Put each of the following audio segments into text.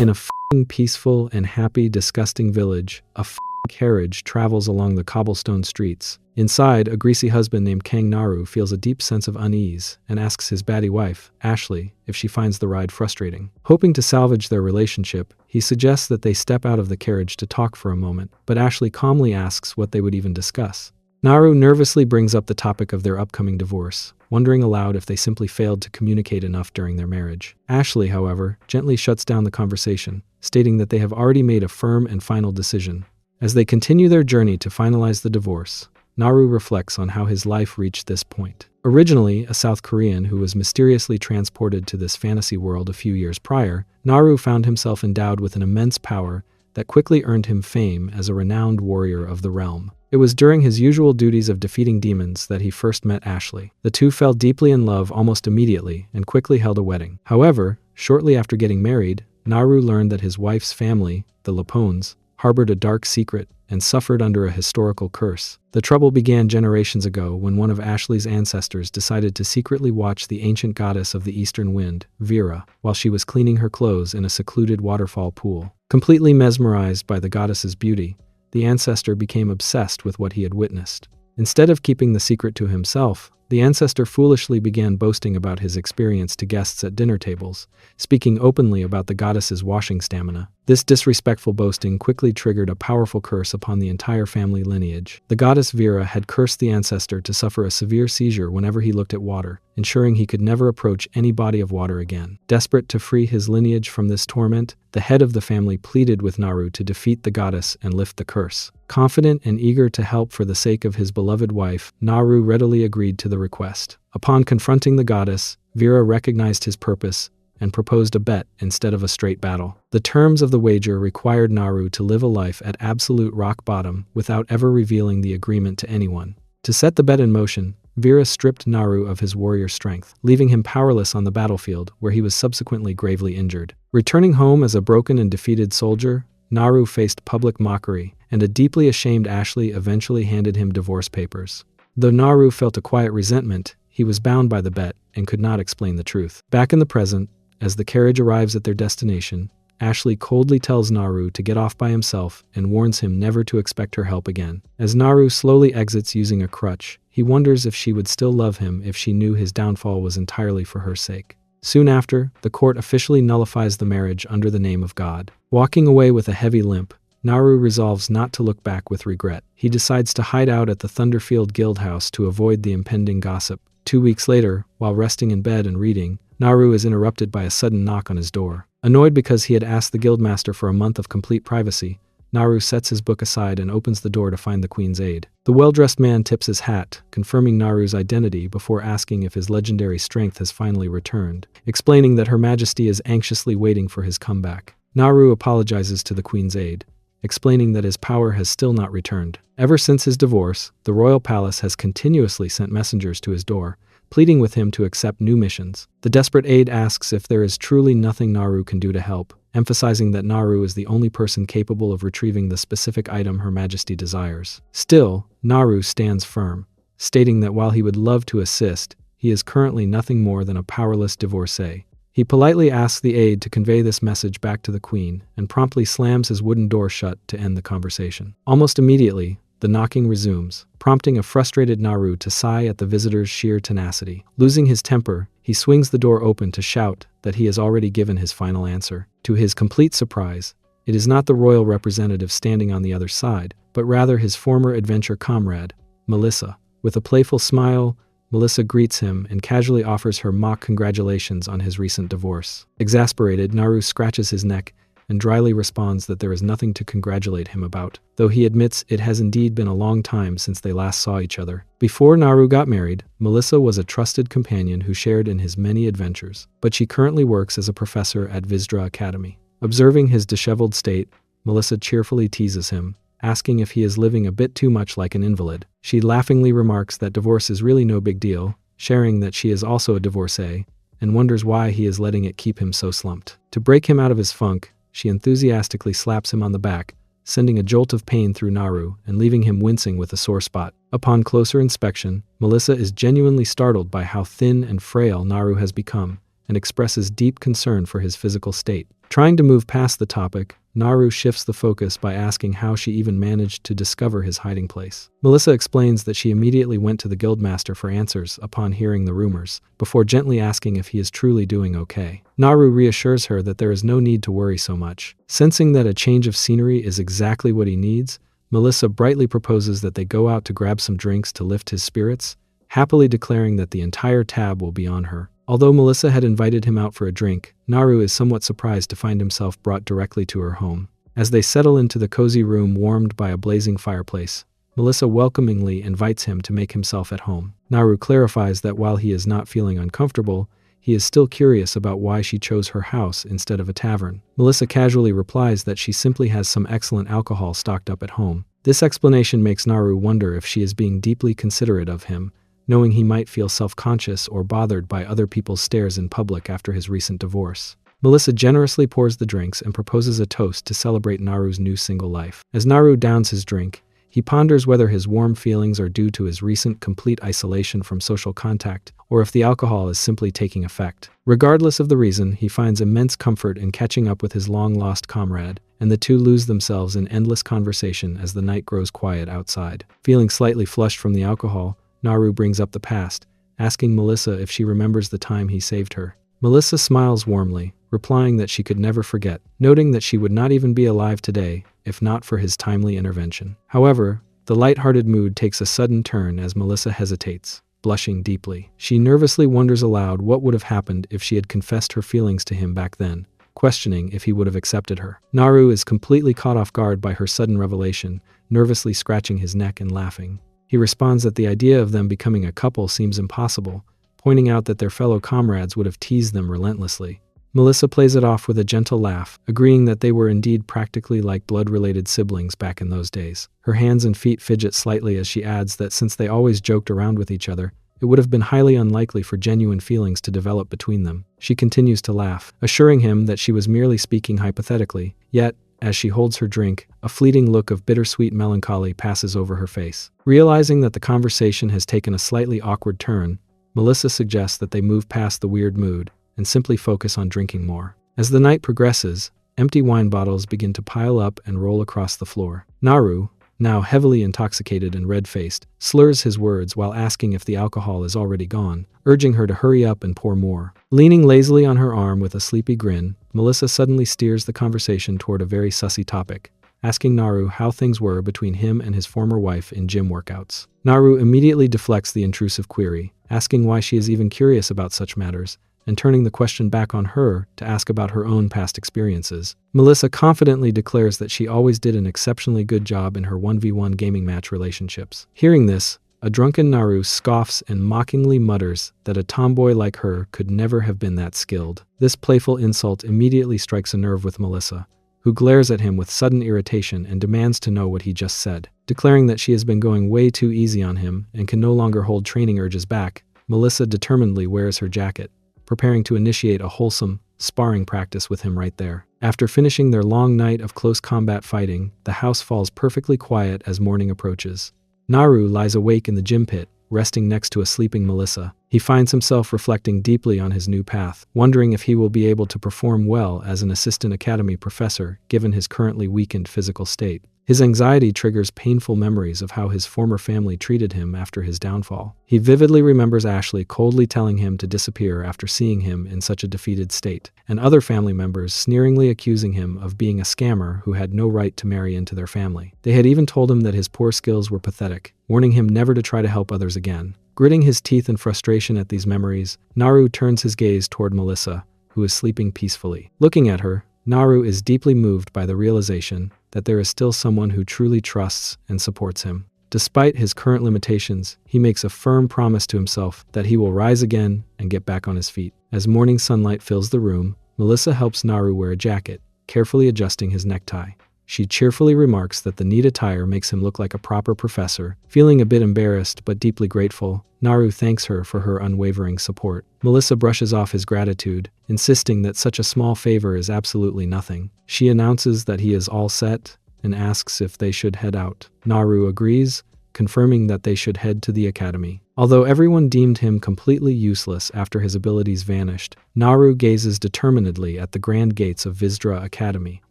In a f***ing peaceful and happy disgusting village, a f***ing carriage travels along the cobblestone streets. Inside, a greasy husband named Kang Naru feels a deep sense of unease and asks his baddie wife, Ashley, if she finds the ride frustrating. Hoping to salvage their relationship, he suggests that they step out of the carriage to talk for a moment, but Ashley calmly asks what they would even discuss. Naru nervously brings up the topic of their upcoming divorce, wondering aloud if they simply failed to communicate enough during their marriage. Ashley, however, gently shuts down the conversation, stating that they have already made a firm and final decision. As they continue their journey to finalize the divorce, Naru reflects on how his life reached this point. Originally a South Korean who was mysteriously transported to this fantasy world a few years prior, Naru found himself endowed with an immense power that quickly earned him fame as a renowned warrior of the realm. It was during his usual duties of defeating demons that he first met Ashley. The two fell deeply in love almost immediately and quickly held a wedding. However, shortly after getting married, Naru learned that his wife's family, the Lapones, harbored a dark secret and suffered under a historical curse. The trouble began generations ago when one of Ashley's ancestors decided to secretly watch the ancient goddess of the eastern wind, Vera, while she was cleaning her clothes in a secluded waterfall pool. Completely mesmerized by the goddess's beauty, the ancestor became obsessed with what he had witnessed. Instead of keeping the secret to himself, the ancestor foolishly began boasting about his experience to guests at dinner tables, speaking openly about the goddess's washing stamina. This disrespectful boasting quickly triggered a powerful curse upon the entire family lineage. The goddess Vera had cursed the ancestor to suffer a severe seizure whenever he looked at water, ensuring he could never approach any body of water again. Desperate to free his lineage from this torment, the head of the family pleaded with Naru to defeat the goddess and lift the curse. Confident and eager to help for the sake of his beloved wife, Naru readily agreed to the request. Upon confronting the goddess, Vera recognized his purpose and proposed a bet instead of a straight battle. The terms of the wager required Naru to live a life at absolute rock bottom without ever revealing the agreement to anyone. To set the bet in motion, Vera stripped Naru of his warrior strength, leaving him powerless on the battlefield, where he was subsequently gravely injured. Returning home as a broken and defeated soldier, Naru faced public mockery, and a deeply ashamed Ashley eventually handed him divorce papers. Though Naru felt a quiet resentment, he was bound by the bet and could not explain the truth. Back in the present, as the carriage arrives at their destination, Ashley coldly tells Naru to get off by himself and warns him never to expect her help again. As Naru slowly exits using a crutch, he wonders if she would still love him if she knew his downfall was entirely for her sake. Soon after, the court officially nullifies the marriage under the name of God. Walking away with a heavy limp, Naru resolves not to look back with regret. He decides to hide out at the Thunderfield Guildhouse to avoid the impending gossip. 2 weeks later, while resting in bed and reading, Naru is interrupted by a sudden knock on his door. Annoyed because he had asked the guildmaster for a month of complete privacy, Naru sets his book aside and opens the door to find the queen's aide. The well-dressed man tips his hat, confirming Naru's identity before asking if his legendary strength has finally returned, explaining that Her Majesty is anxiously waiting for his comeback. Naru apologizes to the queen's aide, explaining that his power has still not returned. Ever since his divorce, the royal palace has continuously sent messengers to his door, pleading with him to accept new missions. The desperate aide asks if there is truly nothing Naru can do to help, emphasizing that Naru is the only person capable of retrieving the specific item Her Majesty desires. Still, Naru stands firm, stating that while he would love to assist, he is currently nothing more than a powerless divorcee. He politely asks the aide to convey this message back to the queen and promptly slams his wooden door shut to end the conversation. Almost immediately, the knocking resumes, prompting a frustrated Naru to sigh at the visitor's sheer tenacity. Losing his temper, he swings the door open to shout that he has already given his final answer. To his complete surprise, it is not the royal representative standing on the other side, but rather his former adventure comrade, Melissa. With a playful smile, Melissa greets him and casually offers her mock congratulations on his recent divorce. Exasperated, Naru scratches his neck and dryly responds that there is nothing to congratulate him about, though he admits it has indeed been a long time since they last saw each other. Before Naru got married, Melissa was a trusted companion who shared in his many adventures, but she currently works as a professor at Visdra Academy. Observing his disheveled state, Melissa cheerfully teases him, asking if he is living a bit too much like an invalid. She laughingly remarks that divorce is really no big deal, sharing that she is also a divorcee, and wonders why he is letting it keep him so slumped. To break him out of his funk, she enthusiastically slaps him on the back, sending a jolt of pain through Naru and leaving him wincing with a sore spot. Upon closer inspection, Melissa is genuinely startled by how thin and frail Naru has become, and expresses deep concern for his physical state. Trying to move past the topic, Naru shifts the focus by asking how she even managed to discover his hiding place. Melissa explains that she immediately went to the guildmaster for answers upon hearing the rumors, before gently asking if he is truly doing okay. Naru reassures her that there is no need to worry so much. Sensing that a change of scenery is exactly what he needs, Melissa brightly proposes that they go out to grab some drinks to lift his spirits, happily declaring that the entire tab will be on her. Although Melissa had invited him out for a drink, Naru is somewhat surprised to find himself brought directly to her home. As they settle into the cozy room warmed by a blazing fireplace, Melissa welcomingly invites him to make himself at home. Naru clarifies that while he is not feeling uncomfortable, he is still curious about why she chose her house instead of a tavern. Melissa casually replies that she simply has some excellent alcohol stocked up at home. This explanation makes Naru wonder if she is being deeply considerate of him, knowing he might feel self-conscious or bothered by other people's stares in public after his recent divorce. Melissa generously pours the drinks and proposes a toast to celebrate Naru's new single life. As Naru downs his drink, he ponders whether his warm feelings are due to his recent complete isolation from social contact, or if the alcohol is simply taking effect. Regardless of the reason, he finds immense comfort in catching up with his long-lost comrade, and the two lose themselves in endless conversation as the night grows quiet outside. Feeling slightly flushed from the alcohol, Naru brings up the past, asking Melissa if she remembers the time he saved her. Melissa smiles warmly, replying that she could never forget, noting that she would not even be alive today if not for his timely intervention. However, the light-hearted mood takes a sudden turn as Melissa hesitates, blushing deeply. She nervously wonders aloud what would have happened if she had confessed her feelings to him back then, questioning if he would have accepted her. Naru is completely caught off guard by her sudden revelation, nervously scratching his neck and laughing. He responds that the idea of them becoming a couple seems impossible, pointing out that their fellow comrades would have teased them relentlessly. Melissa plays it off with a gentle laugh, agreeing that they were indeed practically like blood-related siblings back in those days. Her hands and feet fidget slightly as she adds that since they always joked around with each other, it would have been highly unlikely for genuine feelings to develop between them. She continues to laugh, assuring him that she was merely speaking hypothetically, yet, as she holds her drink, a fleeting look of bittersweet melancholy passes over her face. Realizing that the conversation has taken a slightly awkward turn, Melissa suggests that they move past the weird mood and simply focus on drinking more. As the night progresses, empty wine bottles begin to pile up and roll across the floor. Naru, now heavily intoxicated and red-faced, slurs his words while asking if the alcohol is already gone, urging her to hurry up and pour more. Leaning lazily on her arm with a sleepy grin, Melissa suddenly steers the conversation toward a very sussy topic, asking Naru how things were between him and his former wife in gym workouts. Naru immediately deflects the intrusive query, asking why she is even curious about such matters, and turning the question back on her to ask about her own past experiences. Melissa confidently declares that she always did an exceptionally good job in her 1v1 gaming match relationships. Hearing this, a drunken Naru scoffs and mockingly mutters that a tomboy like her could never have been that skilled. This playful insult immediately strikes a nerve with Melissa, who glares at him with sudden irritation and demands to know what he just said. Declaring that she has been going way too easy on him and can no longer hold training urges back, Melissa determinedly wears her jacket, preparing to initiate a wholesome, sparring practice with him right there. After finishing their long night of close combat fighting, the house falls perfectly quiet as morning approaches. Naru lies awake in the gym pit, resting next to a sleeping Melissa. He finds himself reflecting deeply on his new path, wondering if he will be able to perform well as an assistant academy professor given his currently weakened physical state. His anxiety triggers painful memories of how his former family treated him after his downfall. He vividly remembers Ashley coldly telling him to disappear after seeing him in such a defeated state, and other family members sneeringly accusing him of being a scammer who had no right to marry into their family. They had even told him that his poor skills were pathetic, warning him never to try to help others again. Gritting his teeth in frustration at these memories, Naru turns his gaze toward Melissa, who is sleeping peacefully. Looking at her, Naru is deeply moved by the realization that there is still someone who truly trusts and supports him. Despite his current limitations, he makes a firm promise to himself that he will rise again and get back on his feet. As morning sunlight fills the room, Melissa helps Naru wear a jacket, carefully adjusting his necktie. She cheerfully remarks that the neat attire makes him look like a proper professor. Feeling a bit embarrassed but deeply grateful, Naru thanks her for her unwavering support. Melissa brushes off his gratitude, insisting that such a small favor is absolutely nothing. She announces that he is all set and asks if they should head out. Naru agrees, confirming that they should head to the academy. Although everyone deemed him completely useless after his abilities vanished, Naru gazes determinedly at the grand gates of Visdra Academy,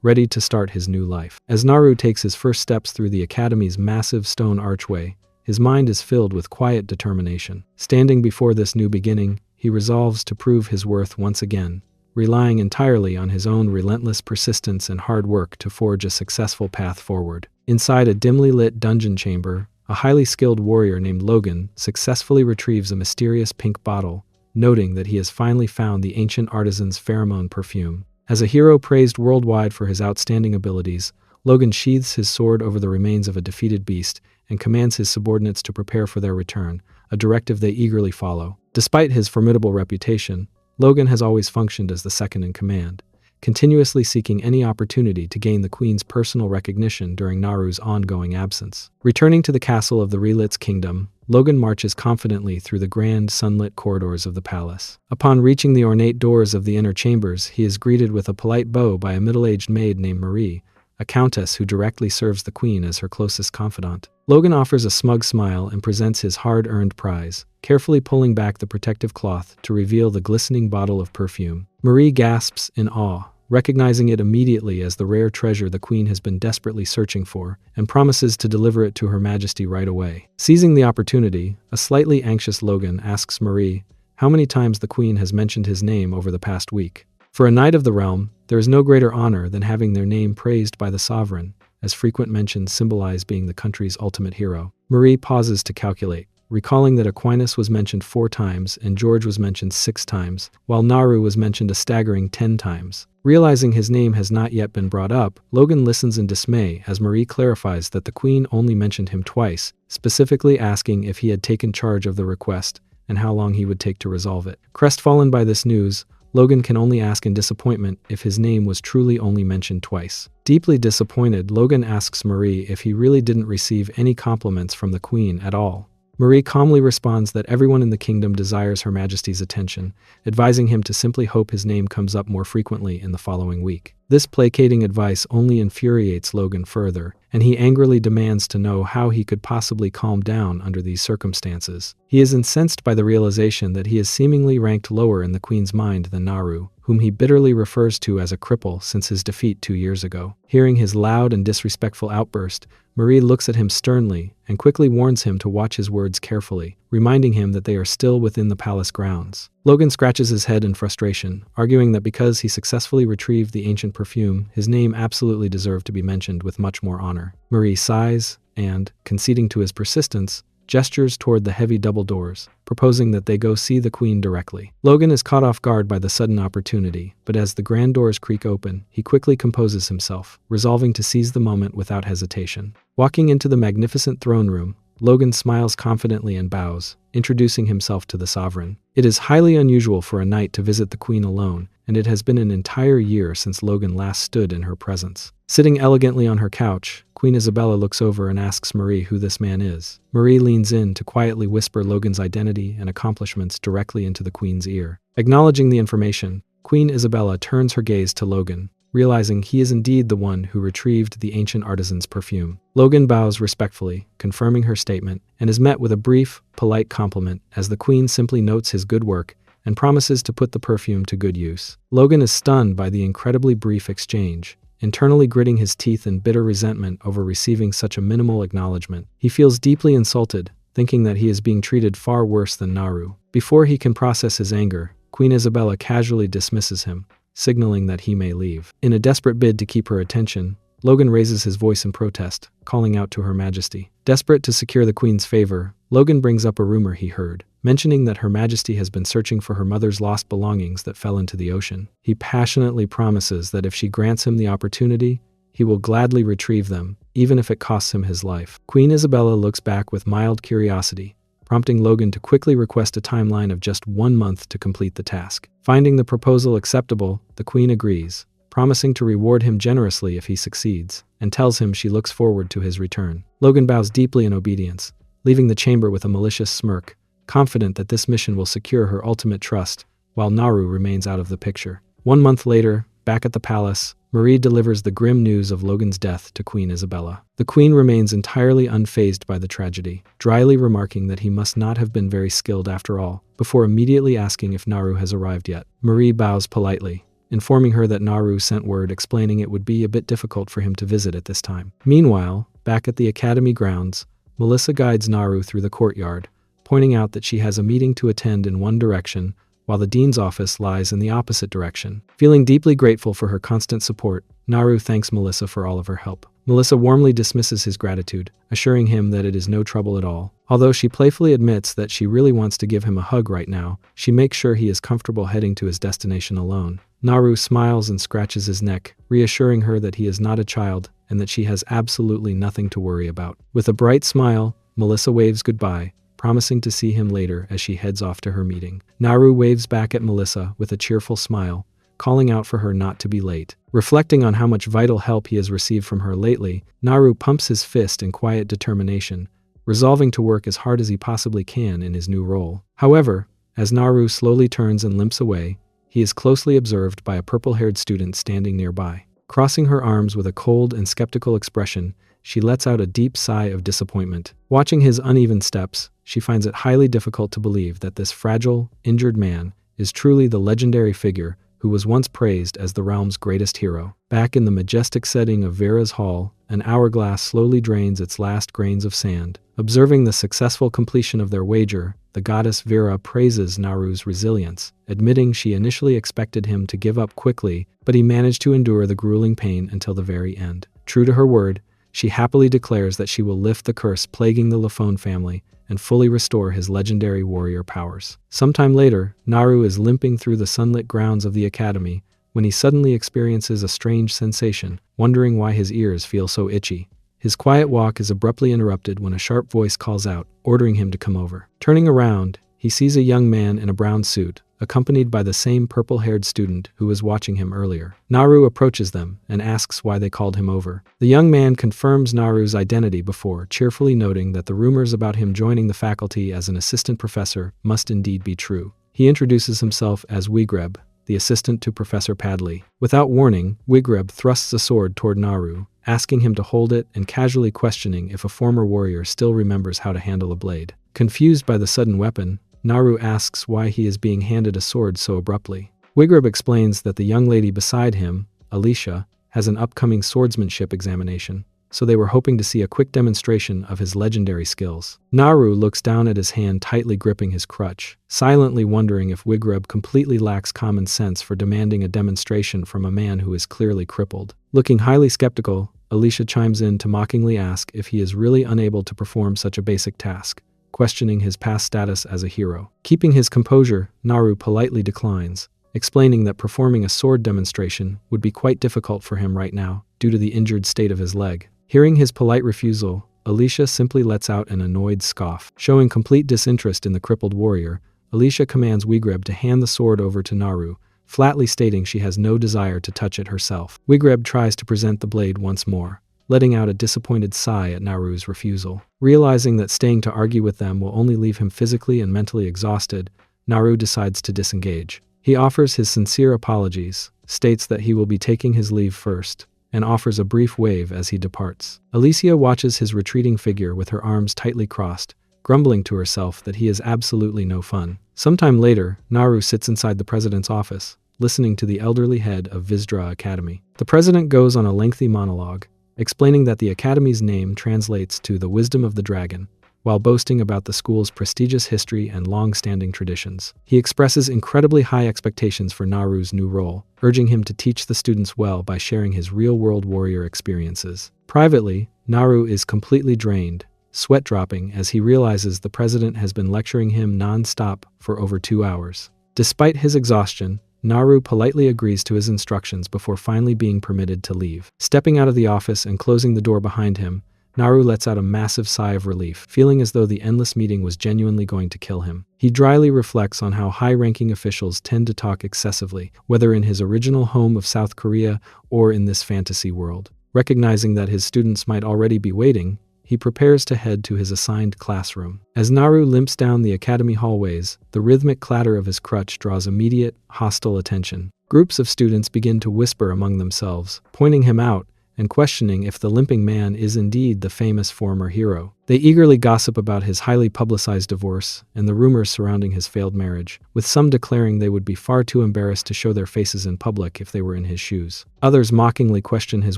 ready to start his new life. As Naru takes his first steps through the academy's massive stone archway, his mind is filled with quiet determination. Standing before this new beginning, he resolves to prove his worth once again, relying entirely on his own relentless persistence and hard work to forge a successful path forward. Inside a dimly lit dungeon chamber, a highly skilled warrior named Logan successfully retrieves a mysterious pink bottle, noting that he has finally found the ancient artisan's pheromone perfume. As a hero praised worldwide for his outstanding abilities, Logan sheathes his sword over the remains of a defeated beast and commands his subordinates to prepare for their return, a directive they eagerly follow. Despite his formidable reputation, Logan has always functioned as the second in command, continuously seeking any opportunity to gain the Queen's personal recognition during Naru's ongoing absence. Returning to the castle of the Relitz Kingdom, Logan marches confidently through the grand sunlit corridors of the palace. Upon reaching the ornate doors of the inner chambers, he is greeted with a polite bow by a middle-aged maid named Marie, a countess who directly serves the Queen as her closest confidant. Logan offers a smug smile and presents his hard-earned prize, carefully pulling back the protective cloth to reveal the glistening bottle of perfume. Marie gasps in awe, recognizing it immediately as the rare treasure the Queen has been desperately searching for, and promises to deliver it to Her Majesty right away. Seizing the opportunity, a slightly anxious Logan asks Marie how many times the Queen has mentioned his name over the past week. For a knight of the realm, there is no greater honor than having their name praised by the sovereign, as frequent mentions symbolize being the country's ultimate hero. Marie pauses to calculate, recalling that Aquinas was mentioned 4 times and George was mentioned 6 times, while Naru was mentioned a staggering 10 times. Realizing his name has not yet been brought up, Logan listens in dismay as Marie clarifies that the Queen only mentioned him twice, specifically asking if he had taken charge of the request and how long he would take to resolve it. Crestfallen by this news, Logan can only ask in disappointment if his name was truly only mentioned twice. Deeply disappointed, Logan asks Marie if he really didn't receive any compliments from the Queen at all. Marie calmly responds that everyone in the kingdom desires Her Majesty's attention, advising him to simply hope his name comes up more frequently in the following week. This placating advice only infuriates Logan further, and he angrily demands to know how he could possibly calm down under these circumstances. He is incensed by the realization that he is seemingly ranked lower in the Queen's mind than Naru, whom he bitterly refers to as a cripple since his defeat 2 years ago. Hearing his loud and disrespectful outburst, Marie looks at him sternly and quickly warns him to watch his words carefully, reminding him that they are still within the palace grounds. Logan scratches his head in frustration, arguing that because he successfully retrieved the ancient perfume, his name absolutely deserved to be mentioned with much more honor. Marie sighs and, conceding to his persistence, gestures toward the heavy double doors, proposing that they go see the Queen directly. Logan is caught off guard by the sudden opportunity, but as the grand doors creak open, he quickly composes himself, resolving to seize the moment without hesitation. Walking into the magnificent throne room, Logan smiles confidently and bows, introducing himself to the sovereign. It is highly unusual for a knight to visit the Queen alone, and it has been an entire year since Logan last stood in her presence. Sitting elegantly on her couch, Queen Isabella looks over and asks Marie who this man is. Marie leans in to quietly whisper Logan's identity and accomplishments directly into the Queen's ear. Acknowledging the information, Queen Isabella turns her gaze to Logan, realizing he is indeed the one who retrieved the ancient artisan's perfume. Logan bows respectfully, confirming her statement, and is met with a brief, polite compliment as the Queen simply notes his good work and promises to put the perfume to good use. Logan is stunned by the incredibly brief exchange, internally gritting his teeth in bitter resentment over receiving such a minimal acknowledgement. He feels deeply insulted, thinking that he is being treated far worse than Naru. Before he can process his anger, Queen Isabella casually dismisses him, signaling that he may leave. In a desperate bid to keep her attention, Logan raises his voice in protest, calling out to Her Majesty. Desperate to secure the Queen's favor, Logan brings up a rumor he heard, mentioning that Her Majesty has been searching for her mother's lost belongings that fell into the ocean. He passionately promises that if she grants him the opportunity, he will gladly retrieve them, even if it costs him his life. Queen Isabella looks back with mild curiosity, prompting Logan to quickly request a timeline of just 1 month to complete the task. Finding the proposal acceptable, the Queen agrees, promising to reward him generously if he succeeds, and tells him she looks forward to his return. Logan bows deeply in obedience, leaving the chamber with a malicious smirk, confident that this mission will secure her ultimate trust, while Naru remains out of the picture. 1 month later, Back at the palace, Marie delivers the grim news of Logan's death to Queen Isabella. The queen remains entirely unfazed by the tragedy, dryly remarking that he must not have been very skilled after all, before immediately asking if Naru has arrived yet. Marie bows politely, informing her that Naru sent word explaining it would be a bit difficult for him to visit at this time. Meanwhile, back at the academy grounds, Melissa guides Naru through the courtyard, pointing out that she has a meeting to attend in one direction, while the dean's office lies in the opposite direction. Feeling deeply grateful for her constant support, Naru thanks Melissa for all of her help. Melissa warmly dismisses his gratitude, assuring him that it is no trouble at all. Although she playfully admits that she really wants to give him a hug right now, she makes sure he is comfortable heading to his destination alone. Naru smiles and scratches his neck, reassuring her that he is not a child and that she has absolutely nothing to worry about. With a bright smile, Melissa waves goodbye, promising to see him later as she heads off to her meeting. Naru waves back at Melissa with a cheerful smile, calling out for her not to be late. Reflecting on how much vital help he has received from her lately, Naru pumps his fist in quiet determination, resolving to work as hard as he possibly can in his new role. However, as Naru slowly turns and limps away, he is closely observed by a purple-haired student standing nearby. Crossing her arms with a cold and skeptical expression, she lets out a deep sigh of disappointment. Watching his uneven steps, she finds it highly difficult to believe that this fragile, injured man is truly the legendary figure who was once praised as the realm's greatest hero. Back in the majestic setting of Vera's hall, an hourglass slowly drains its last grains of sand. Observing the successful completion of their wager, the goddess Vera praises Naru's resilience, admitting she initially expected him to give up quickly, but he managed to endure the grueling pain until the very end. True to her word, she happily declares that she will lift the curse plaguing the Lafone family and fully restore his legendary warrior powers. Sometime later, Naru is limping through the sunlit grounds of the academy when he suddenly experiences a strange sensation, wondering why his ears feel so itchy. His quiet walk is abruptly interrupted when a sharp voice calls out, ordering him to come over. Turning around, he sees a young man in a brown suit, accompanied by the same purple-haired student who was watching him earlier. Naru approaches them and asks why they called him over. The young man confirms Naru's identity before cheerfully noting that the rumors about him joining the faculty as an assistant professor must indeed be true. He introduces himself as Wigreb, the assistant to Professor Padley. Without warning, Wigreb thrusts a sword toward Naru, asking him to hold it and casually questioning if a former warrior still remembers how to handle a blade. Confused by the sudden weapon, Naru asks why he is being handed a sword so abruptly. Wigreb explains that the young lady beside him, Alicia, has an upcoming swordsmanship examination, so they were hoping to see a quick demonstration of his legendary skills. Naru looks down at his hand tightly gripping his crutch, silently wondering if Wigreb completely lacks common sense for demanding a demonstration from a man who is clearly crippled. Looking highly skeptical, Alicia chimes in to mockingly ask if he is really unable to perform such a basic task, questioning his past status as a hero. Keeping his composure, Naru politely declines, explaining that performing a sword demonstration would be quite difficult for him right now due to the injured state of his leg. Hearing his polite refusal, Alicia simply lets out an annoyed scoff. Showing complete disinterest in the crippled warrior, Alicia commands Wigreb to hand the sword over to Naru, flatly stating she has no desire to touch it herself. Wigreb tries to present the blade once more, letting out a disappointed sigh at Naru's refusal. Realizing that staying to argue with them will only leave him physically and mentally exhausted, Naru decides to disengage. He offers his sincere apologies, states that he will be taking his leave first, and offers a brief wave as he departs. Alicia watches his retreating figure with her arms tightly crossed, grumbling to herself that he is absolutely no fun. Sometime later, Naru sits inside the president's office, listening to the elderly head of Visdra Academy. The president goes on a lengthy monologue, explaining that the academy's name translates to the wisdom of the dragon, while boasting about the school's prestigious history and long-standing traditions. He expresses incredibly high expectations for Naru's new role, urging him to teach the students well by sharing his real-world warrior experiences. Privately, Naru is completely drained, sweat dropping as he realizes the president has been lecturing him non-stop for over 2 hours. Despite his exhaustion, Naru politely agrees to his instructions before finally being permitted to leave. Stepping out of the office and closing the door behind him, Naru lets out a massive sigh of relief, feeling as though the endless meeting was genuinely going to kill him. He dryly reflects on how high-ranking officials tend to talk excessively, whether in his original home of South Korea or in this fantasy world. Recognizing that his students might already be waiting, he he prepares to head to his assigned classroom. As Naru limps down the academy hallways, the rhythmic clatter of his crutch draws immediate, hostile attention. Groups of students begin to whisper among themselves, pointing him out and questioning if the limping man is indeed the famous former hero. They eagerly gossip about his highly publicized divorce and the rumors surrounding his failed marriage, with some declaring they would be far too embarrassed to show their faces in public if they were in his shoes. Others mockingly question his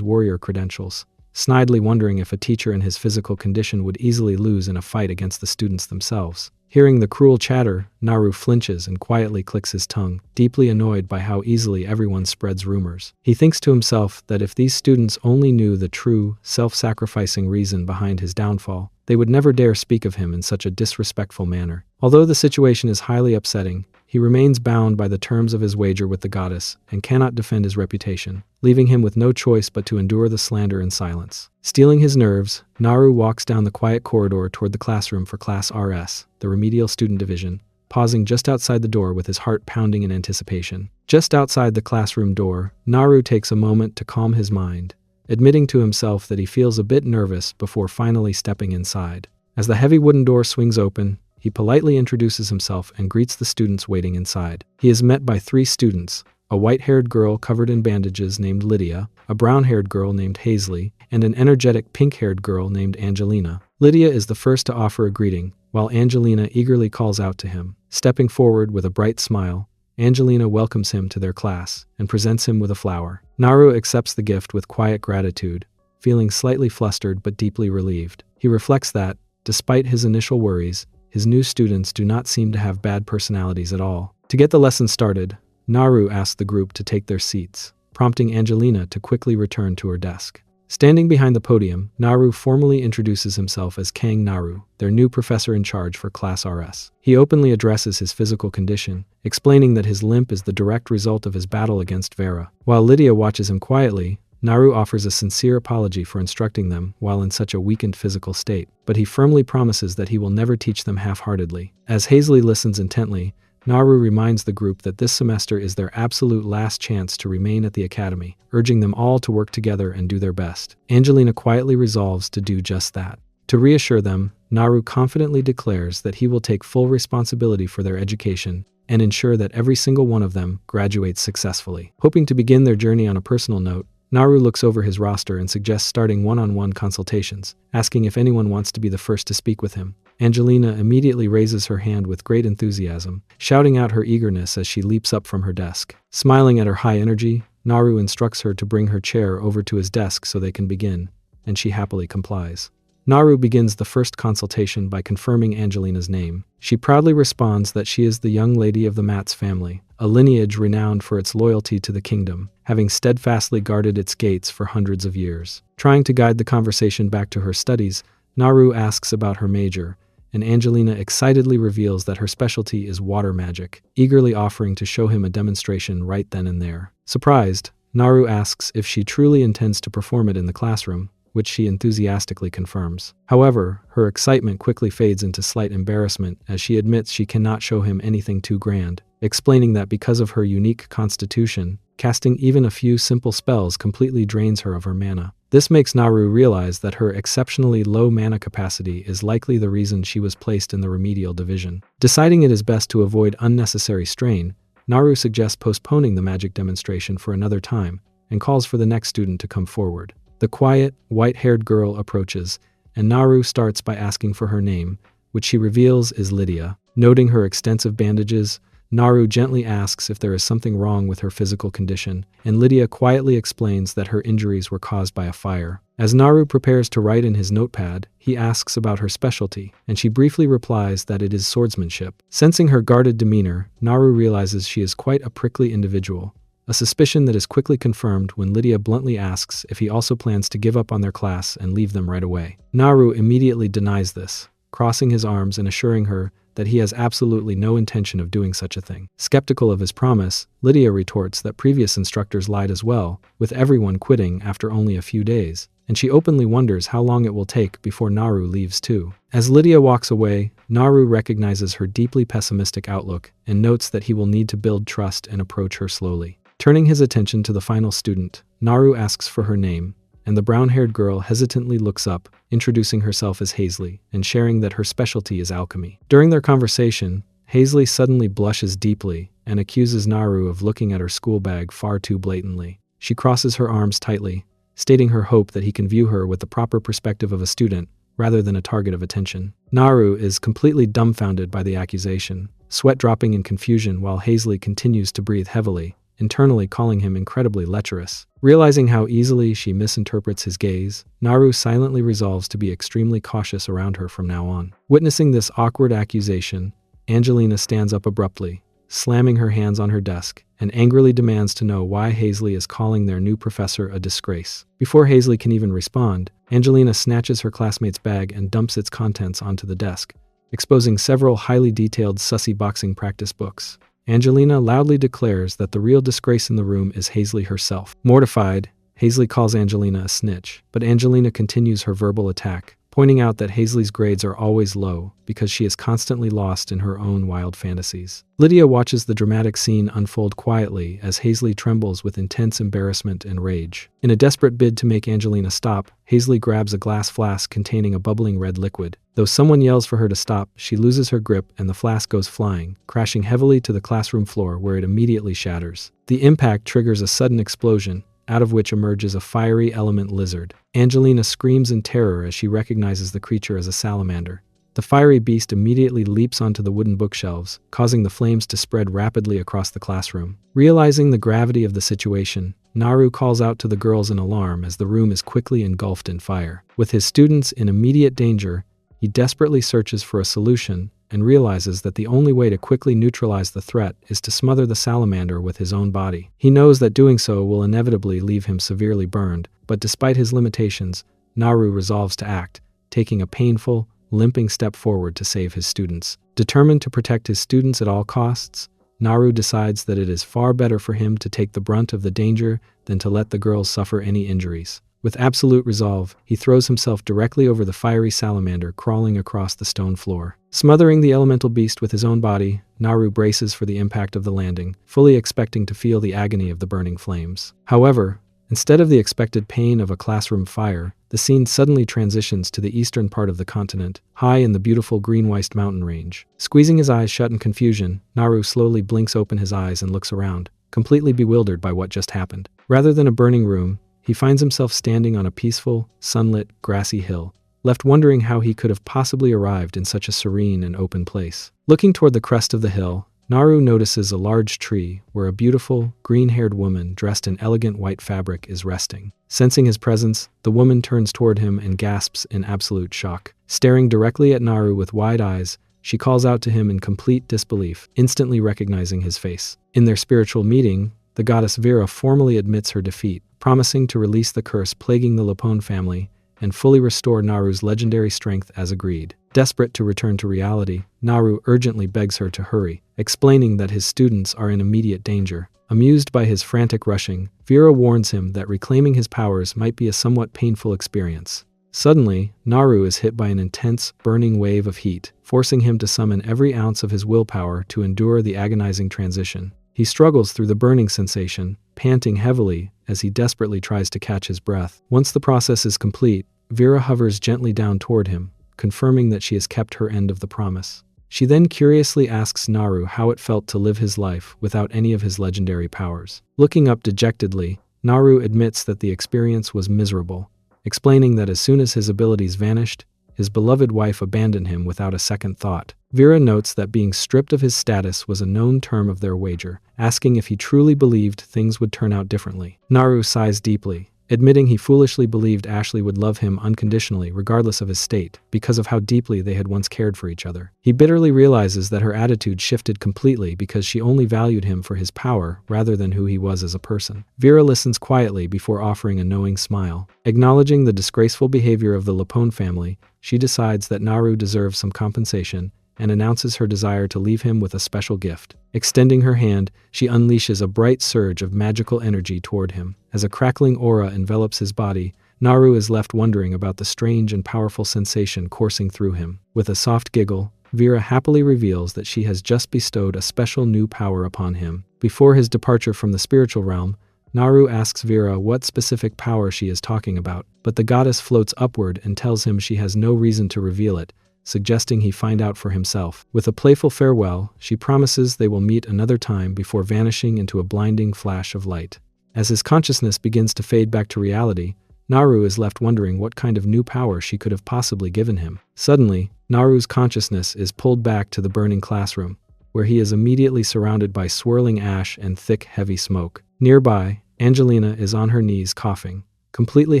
warrior credentials, snidely wondering if a teacher in his physical condition would easily lose in a fight against the students themselves. Hearing the cruel chatter, Naru flinches and quietly clicks his tongue, deeply annoyed by how easily everyone spreads rumors. He thinks to himself that if these students only knew the true, self-sacrificing reason behind his downfall, they would never dare speak of him in such a disrespectful manner. Although the situation is highly upsetting, he remains bound by the terms of his wager with the goddess and cannot defend his reputation, leaving him with no choice but to endure the slander in silence. Steeling his nerves, Naru walks down the quiet corridor toward the classroom for Class RS, the remedial student division, pausing just outside the door with his heart pounding in anticipation. Just outside the classroom door, Naru takes a moment to calm his mind, admitting to himself that he feels a bit nervous before finally stepping inside. As the heavy wooden door swings open, he politely introduces himself and greets the students waiting inside. He is met by 3 students, a white-haired girl covered in bandages named Lydia, a brown-haired girl named Hazley, and an energetic pink-haired girl named Angelina. Lydia is the first to offer a greeting, while Angelina eagerly calls out to him. Stepping forward with a bright smile, Angelina welcomes him to their class and presents him with a flower. Naru accepts the gift with quiet gratitude, feeling slightly flustered but deeply relieved. He reflects that, despite his initial worries, his new students do not seem to have bad personalities at all. To get the lesson started, Naru asks the group to take their seats, prompting Angelina to quickly return to her desk. Standing behind the podium, Naru formally introduces himself as Kang Naru, their new professor in charge for Class RS. He openly addresses his physical condition, explaining that his limp is the direct result of his battle against Vera. While Lydia watches him quietly, Naru offers a sincere apology for instructing them while in such a weakened physical state, but he firmly promises that he will never teach them half-heartedly. As Hazley listens intently, Naru reminds the group that this semester is their absolute last chance to remain at the academy, urging them all to work together and do their best. Angelina quietly resolves to do just that. To reassure them, Naru confidently declares that he will take full responsibility for their education and ensure that every single one of them graduates successfully. Hoping to begin their journey on a personal note, Naru looks over his roster and suggests starting one-on-one consultations, asking if anyone wants to be the first to speak with him. Angelina immediately raises her hand with great enthusiasm, shouting out her eagerness as she leaps up from her desk. Smiling at her high energy, Naru instructs her to bring her chair over to his desk so they can begin, and she happily complies. Naru begins the first consultation by confirming Angelina's name. She proudly responds that she is the young lady of the Mats family, a lineage renowned for its loyalty to the kingdom, having steadfastly guarded its gates for hundreds of years. Trying to guide the conversation back to her studies, Naru asks about her major, and Angelina excitedly reveals that her specialty is water magic, eagerly offering to show him a demonstration right then and there. Surprised, Naru asks if she truly intends to perform it in the classroom, which she enthusiastically confirms. However, her excitement quickly fades into slight embarrassment as she admits she cannot show him anything too grand, explaining that because of her unique constitution, casting even a few simple spells completely drains her of her mana. This makes Naru realize that her exceptionally low mana capacity is likely the reason she was placed in the remedial division. Deciding it is best to avoid unnecessary strain, Naru suggests postponing the magic demonstration for another time and calls for the next student to come forward. The quiet, white-haired girl approaches, and Naru starts by asking for her name, which she reveals is Lydia. Noting her extensive bandages, Naru gently asks if there is something wrong with her physical condition, and Lydia quietly explains that her injuries were caused by a fire. As Naru prepares to write in his notepad, he asks about her specialty, and she briefly replies that it is swordsmanship. Sensing her guarded demeanor, Naru realizes she is quite a prickly individual, a suspicion that is quickly confirmed when Lydia bluntly asks if he also plans to give up on their class and leave them right away. Naru immediately denies this, crossing his arms and assuring her that he has absolutely no intention of doing such a thing. Skeptical of his promise, Lydia retorts that previous instructors lied as well, with everyone quitting after only a few days, and she openly wonders how long it will take before Naru leaves too. As Lydia walks away, Naru recognizes her deeply pessimistic outlook and notes that he will need to build trust and approach her slowly. Turning his attention to the final student, Naru asks for her name, and the brown-haired girl hesitantly looks up, introducing herself as Hazley and sharing that her specialty is alchemy. During their conversation, Hazley suddenly blushes deeply and accuses Naru of looking at her school bag far too blatantly. She crosses her arms tightly, stating her hope that he can view her with the proper perspective of a student rather than a target of attention. Naru is completely dumbfounded by the accusation, sweat dropping in confusion while Hazley continues to breathe heavily, internally calling him incredibly lecherous. Realizing how easily she misinterprets his gaze, Naru silently resolves to be extremely cautious around her from now on. Witnessing this awkward accusation, Angelina stands up abruptly, slamming her hands on her desk, and angrily demands to know why Hazley is calling their new professor a disgrace. Before Hazley can even respond, Angelina snatches her classmate's bag and dumps its contents onto the desk, exposing several highly detailed sussy boxing practice books. Angelina loudly declares that the real disgrace in the room is Hazley herself. Mortified, Hazley calls Angelina a snitch, but Angelina continues her verbal attack, pointing out that Hazley's grades are always low because she is constantly lost in her own wild fantasies. Lydia watches the dramatic scene unfold quietly as Hazley trembles with intense embarrassment and rage. In a desperate bid to make Angelina stop, Hazley grabs a glass flask containing a bubbling red liquid. Though someone yells for her to stop, she loses her grip and the flask goes flying, crashing heavily to the classroom floor where it immediately shatters. The impact triggers a sudden explosion, out of which emerges a fiery element lizard. Angelina screams in terror as she recognizes the creature as a salamander. The fiery beast immediately leaps onto the wooden bookshelves, causing the flames to spread rapidly across the classroom. Realizing the gravity of the situation, Naru calls out to the girls in alarm as the room is quickly engulfed in fire. With his students in immediate danger, he desperately searches for a solution and realizes that the only way to quickly neutralize the threat is to smother the salamander with his own body. He knows that doing so will inevitably leave him severely burned, but despite his limitations, Naru resolves to act, taking a painful, limping step forward to save his students. Determined to protect his students at all costs, Naru decides that it is far better for him to take the brunt of the danger than to let the girls suffer any injuries. With absolute resolve, he throws himself directly over the fiery salamander crawling across the stone floor. Smothering the elemental beast with his own body, Naru braces for the impact of the landing, fully expecting to feel the agony of the burning flames. However, instead of the expected pain of a classroom fire, the scene suddenly transitions to the eastern part of the continent, high in the beautiful green-waste mountain range. Squeezing his eyes shut in confusion, Naru slowly blinks open his eyes and looks around, completely bewildered by what just happened. Rather than a burning room, he finds himself standing on a peaceful, sunlit, grassy hill, left wondering how he could have possibly arrived in such a serene and open place. Looking toward the crest of the hill, Naru notices a large tree where a beautiful, green-haired woman dressed in elegant white fabric is resting. Sensing his presence, the woman turns toward him and gasps in absolute shock. Staring directly at Naru with wide eyes, she calls out to him in complete disbelief, instantly recognizing his face. In their spiritual meeting, the goddess Vera formally admits her defeat, promising to release the curse plaguing the Lapone family and fully restore Naru's legendary strength as agreed. Desperate to return to reality, Naru urgently begs her to hurry, explaining that his students are in immediate danger. Amused by his frantic rushing, Vera warns him that reclaiming his powers might be a somewhat painful experience. Suddenly, Naru is hit by an intense, burning wave of heat, forcing him to summon every ounce of his willpower to endure the agonizing transition. He struggles through the burning sensation, panting heavily as he desperately tries to catch his breath. Once the process is complete, Vera hovers gently down toward him, confirming that she has kept her end of the promise. She then curiously asks Naru how it felt to live his life without any of his legendary powers. Looking up dejectedly, Naru admits that the experience was miserable, explaining that as soon as his abilities vanished, his beloved wife abandoned him without a second thought. Vera notes that being stripped of his status was a known term of their wager, asking if he truly believed things would turn out differently. Naru sighs deeply, admitting he foolishly believed Ashley would love him unconditionally regardless of his state, because of how deeply they had once cared for each other. He bitterly realizes that her attitude shifted completely because she only valued him for his power rather than who he was as a person. Vera listens quietly before offering a knowing smile. Acknowledging the disgraceful behavior of the Lapone family, she decides that Naru deserves some compensation and announces her desire to leave him with a special gift. Extending her hand, she unleashes a bright surge of magical energy toward him. As a crackling aura envelops his body, Naru is left wondering about the strange and powerful sensation coursing through him. With a soft giggle, Vera happily reveals that she has just bestowed a special new power upon him. Before his departure from the spiritual realm, Naru asks Vera what specific power she is talking about, but the goddess floats upward and tells him she has no reason to reveal it, suggesting he find out for himself. With a playful farewell, she promises they will meet another time before vanishing into a blinding flash of light. As his consciousness begins to fade back to reality, Naru is left wondering what kind of new power she could have possibly given him. Suddenly, Naru's consciousness is pulled back to the burning classroom, where he is immediately surrounded by swirling ash and thick, heavy smoke. Nearby, Angelina is on her knees coughing, completely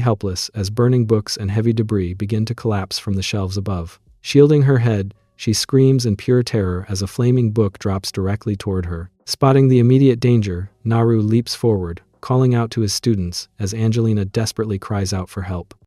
helpless as burning books and heavy debris begin to collapse from the shelves above. Shielding her head, she screams in pure terror as a flaming book drops directly toward her. Spotting the immediate danger, Naru leaps forward, calling out to his students as Angelina desperately cries out for help.